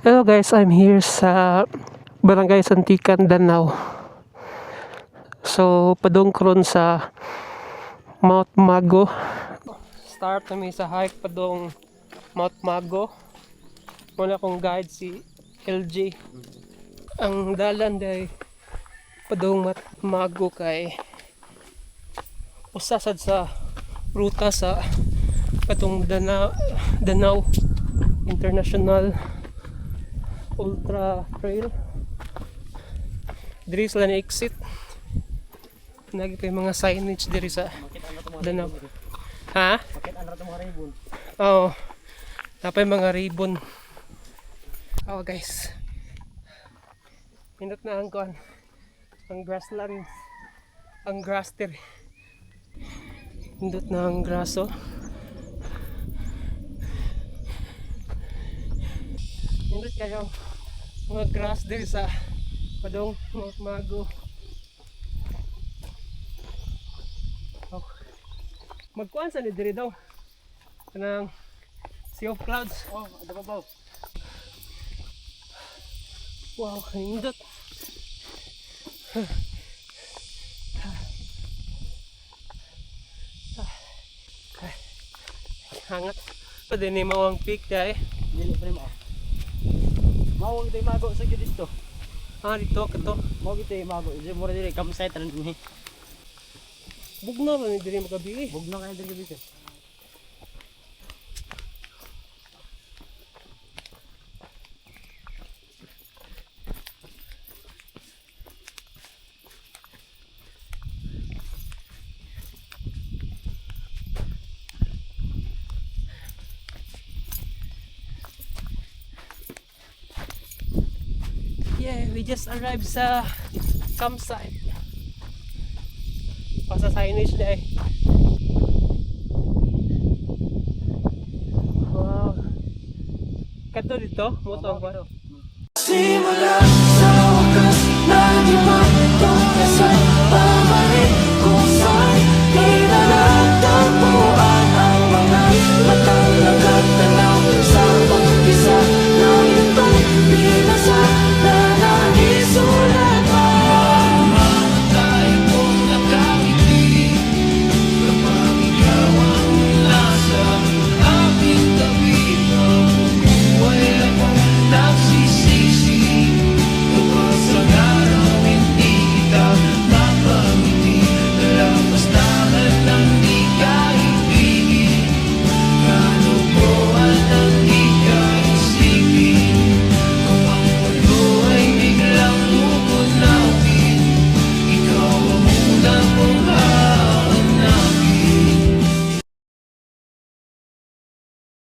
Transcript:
Hello guys, I'm here sa Barangay Santikan, Danau. So, padung karon sa Mount Mago. Start kami sa hike padung Mount Mago. Muna akong guide si LJ. Ang dalan day padung Mount Mago kay usasad sa ruta sa padung Danau International Ultra Trail. Diri sila na exit. Nagi pa yung mga signage diri sa Danau. Ha? Oo. Napay mga ribbon. Oh guys. Pindot na ang kuan. Ang grasslands. Ang grass diri. Pindot na ang graso. Pindot kayo mga grass diri sa padung Mount Mago. Oh. Magkuan sa ni diri daw. Kanang Sea of Clouds. Oh, ada babaw. Wow, hindot. Hangat. Pwede ni mawang peak dahil. Dili pa mo. Mao gid mago sa gid dito. Ah, dito kato. Mao gid mago. Di mo dili campsite ran dinhi. Bugno ra ni diri makabi. Bugno kay diri dito. Yeah, we just arrived sa campsite. Pasa signage na eh. Wow. Kato dito, moto ang baro. Simula